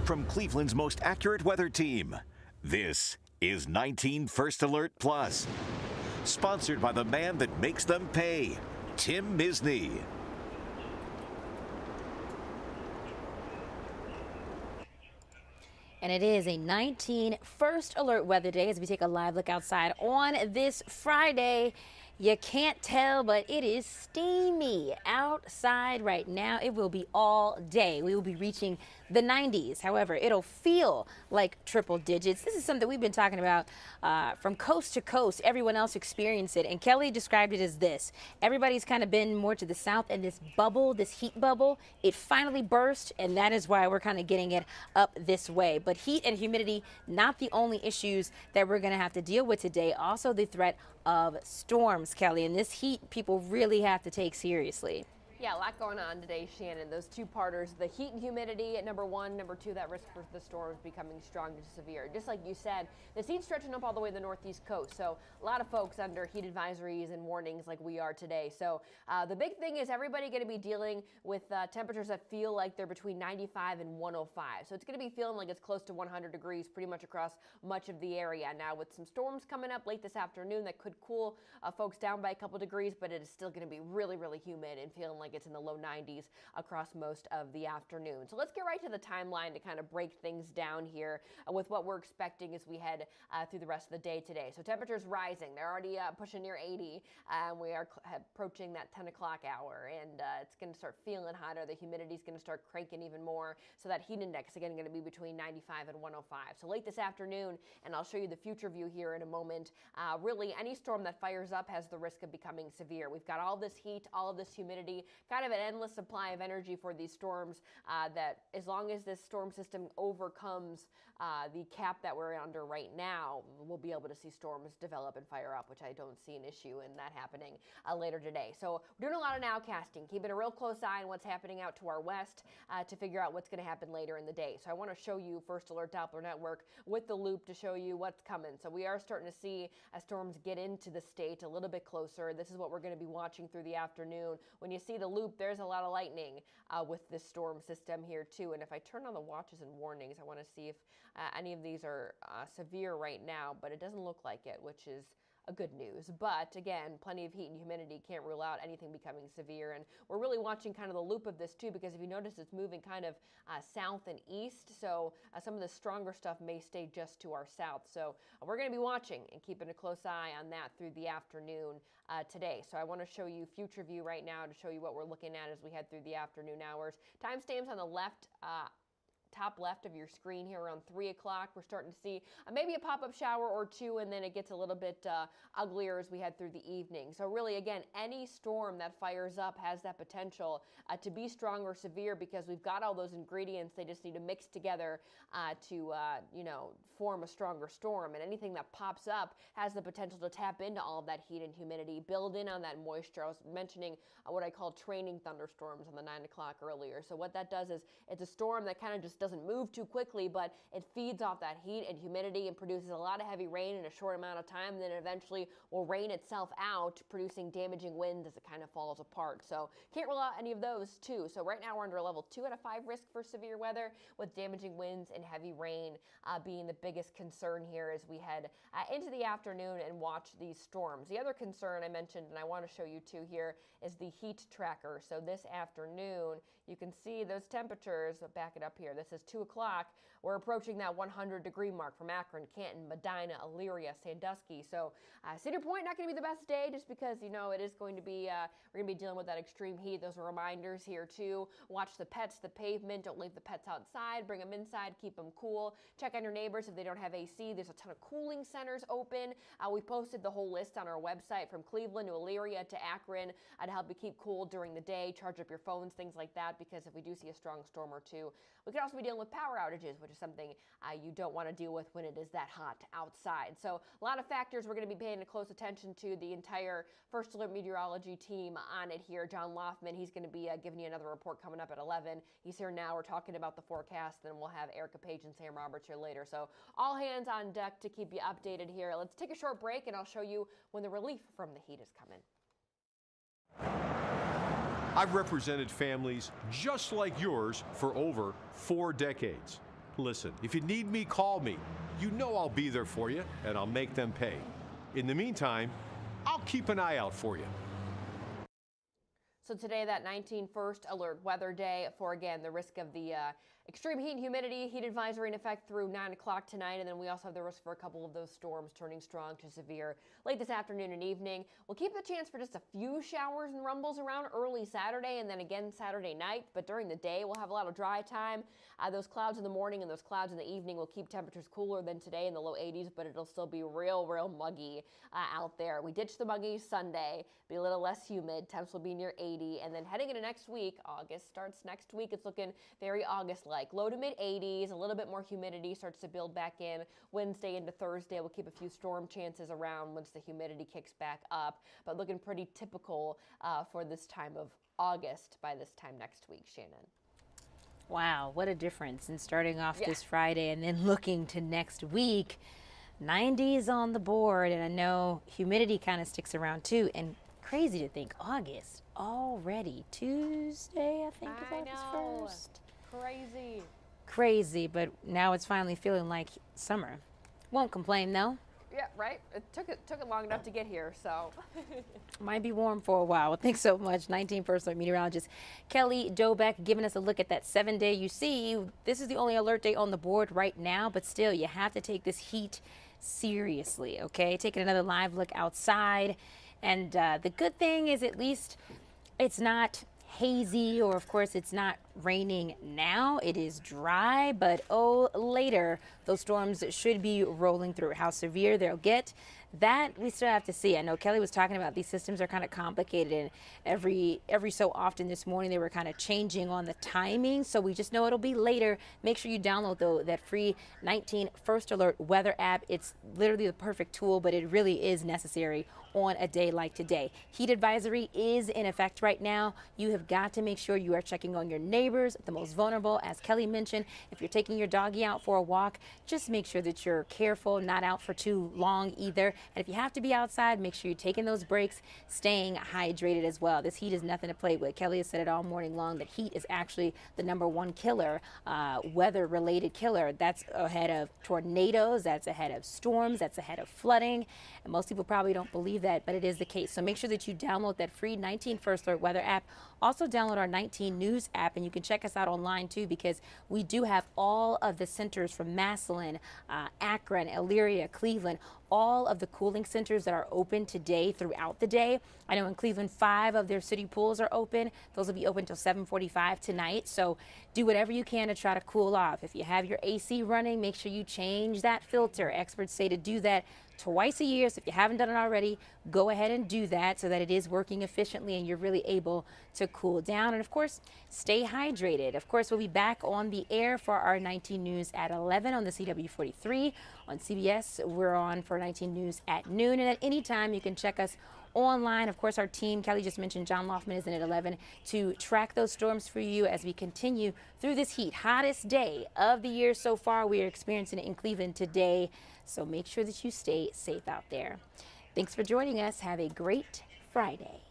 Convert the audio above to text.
from Cleveland's most accurate weather team. This is 19 First Alert Plus, sponsored by the man that makes them pay, Tim Misney. And it is a 19 First Alert weather day as we take a live look outside on this Friday. You can't tell, but it is steamy outside right now. It will be all day. We will be reaching the 90s. However, it'll feel like triple digits. This is something we've been talking about from coast to coast. Everyone else experienced it. And Kelly described it as this. Everybody's kind of been more to the south, and this bubble, this heat bubble, it finally burst, and that is why we're kind of getting it up this way. But heat and humidity, not the only issues that we're going to have to deal with today. Also the threat of storms, Kelly, and this heat people really have to take seriously. Yeah, a lot going on today, Shannon. Those two-parters, the heat and humidity at number one, number two, that risk for the storms becoming strong to severe. Just like you said, this heat's stretching up all the way to the northeast coast, so a lot of folks under heat advisories and warnings like we are today. So the big thing is everybody going to be dealing with temperatures that feel like they're between 95 and 105. So it's going to be feeling like it's close to 100 degrees pretty much across much of the area. Now, with some storms coming up late this afternoon that could cool folks down by a couple degrees, but it is still going to be really, really humid and feeling like it's in the low 90s across most of the afternoon. So let's get right to the timeline to kind of break things down here with what we're expecting as we head through the rest of the day today. So temperatures rising. They're already pushing near 80. We are approaching that 10 o'clock hour, and it's going to start feeling hotter. The humidity is going to start cranking even more. So that heat index, again, going to be between 95 and 105. So late this afternoon, and I'll show you the future view here in a moment, really any storm that fires up has the risk of becoming severe. We've got all this heat, all of this humidity, kind of an endless supply of energy for these storms that as long as this storm system overcomes the cap that we're under right now, we'll be able to see storms develop and fire up, which I don't see an issue in that happening later today. So we're doing a lot of nowcasting, keeping a real close eye on what's happening out to our west to figure out what's going to happen later in the day. So I want to show you First Alert Doppler Network with the loop to show you what's coming. So we are starting to see storms get into the state a little bit closer. This is what we're going to be watching through the afternoon. When you see the loop, there's a lot of lightning with this storm system here too. And if I turn on the watches and warnings, I want to see if any of these are severe right now, but it doesn't look like it, which is a good news. But again, plenty of heat and humidity can't rule out anything becoming severe. And we're really watching kind of the loop of this too, because if you notice, it's moving kind of south and east. So some of the stronger stuff may stay just to our south. So we're going to be watching and keeping a close eye on that through the afternoon today. So I want to show you future view right now to show you what we're looking at as we head through the afternoon hours. Timestamps on the left top left of your screen here around 3 o'clock. We're starting to see maybe a pop-up shower or two, and then it gets a little bit uglier as we head through the evening. So really, again, any storm that fires up has that potential to be strong or severe because we've got all those ingredients. They just need to mix together to form a stronger storm. And anything that pops up has the potential to tap into all of that heat and humidity, build in on that moisture. I was mentioning what I call training thunderstorms on the 9 o'clock earlier. So what that does is it's a storm that kind of just doesn't move too quickly, but it feeds off that heat and humidity and produces a lot of heavy rain in a short amount of time. Then it eventually will rain itself out, producing damaging winds as it kind of falls apart. So can't rule out any of those too. So right now we're under a level 2 out of 5 risk for severe weather, with damaging winds and heavy rain being the biggest concern here as we head into the afternoon and watch these storms. The other concern I mentioned, and I want to show you too here, is the heat tracker. So this afternoon, you can see those temperatures. I'll back it up here. This is 2 o'clock. We're approaching that 100-degree mark from Akron, Canton, Medina, Elyria, Sandusky. So Cedar Point, not going to be the best day just because, it is going to be, we're going to be dealing with that extreme heat. Those are reminders here too. Watch the pets, the pavement. Don't leave the pets outside. Bring them inside. Keep them cool. Check on your neighbors if they don't have AC. There's a ton of cooling centers open. We posted the whole list on our website from Cleveland to Elyria to Akron to help you keep cool during the day, charge up your phones, things like that, because if we do see a strong storm or two, we could also be dealing with power outages, which is something you don't want to deal with when it is that hot outside. So a lot of factors we're going to be paying close attention to. The entire First Alert Meteorology team on it here. John Loftman, he's going to be giving you another report coming up at 11. He's here now. We're talking about the forecast, then we'll have Erica Page and Sam Roberts here later. So all hands on deck to keep you updated here. Let's take a short break, and I'll show you when the relief from the heat is coming. I've represented families just like yours for over 4 decades. Listen, if you need me, call me. You know I'll be there for you, and I'll make them pay. In the meantime, I'll keep an eye out for you. So today, that 19 first alert weather day for, again, the risk of the extreme heat and humidity, heat advisory in effect through 9 o'clock tonight. And then we also have the risk for a couple of those storms turning strong to severe late this afternoon and evening. We'll keep the chance for just a few showers and rumbles around early Saturday and then again Saturday night. But during the day, we'll have a lot of dry time. Those clouds in the morning and those clouds in the evening will keep temperatures cooler than today in the low 80s, but it'll still be real muggy out there. We ditched the muggy Sunday, be a little less humid. Temps will be near 80. And then heading into next week, August starts next week. It's looking very August-like. Low to mid 80s, a little bit more humidity starts to build back in. Wednesday into Thursday, we'll keep a few storm chances around once the humidity kicks back up, but looking pretty typical for this time of August by this time next week, Shannon. Wow, what a difference in starting off this Friday and then looking to next week. 90s on the board, and I know humidity kind of sticks around too. And crazy to think August already. Tuesday, I think, is August 1st. Crazy, but now it's finally feeling like summer. Won't complain though. Yeah, right. It took it long enough to get here, so. Might be warm for a while. Well, thanks so much, 19 First Alert meteorologist Kelly Dobeck, giving us a look at that 7-day. You see, this is the only alert day on the board right now, but still, you have to take this heat seriously, okay? Taking another live look outside. And the good thing is at least it's not hazy, or of course it's not raining now. It is dry, but later those storms should be rolling through. How severe they'll get, that we still have to see. I know Kelly was talking about these systems are kind of complicated, and every so often this morning they were kind of changing on the timing, so we just know it'll be later. Make sure you download though that free 19 First Alert weather app. It's literally the perfect tool, but it really is necessary on a day like today. Heat advisory is in effect right now. You have got to make sure you are checking on your neighbors, the most vulnerable. As Kelly mentioned, if you're taking your doggy out for a walk, just make sure that you're careful, not out for too long either. And if you have to be outside, make sure you're taking those breaks, staying hydrated as well. This heat is nothing to play with. Kelly has said it all morning long that heat is actually the #1 killer, weather-related killer. That's ahead of tornadoes, that's ahead of storms, that's ahead of flooding. And most people probably don't believe that, but it is the case. So make sure that you download that free 19 First Alert weather app. Also download our 19 News app, and you can check us out online too, because we do have all of the centers from Massillon, Akron, Elyria, Cleveland, all of the cooling centers that are open today throughout the day. I know in Cleveland, 5 of their city pools are open. Those will be open till 7:45 tonight. So do whatever you can to try to cool off. If you have your AC running, make sure you change that filter. Experts say to do that twice a year. So if you haven't done it already, go ahead and do that so that it is working efficiently and you're really able to cool down. And of course, stay hydrated. Of course, we'll be back on the air for our 19 News at 11 on the CW43. On CBS, we're on for 19 News at noon. And at any time, you can check us online. Of course, our team, Kelly just mentioned, John Loftman is in at 11 to track those storms for you as we continue through this heat. Hottest day of the year so far. We are experiencing it in Cleveland today. So make sure that you stay safe out there. Thanks for joining us. Have a great Friday.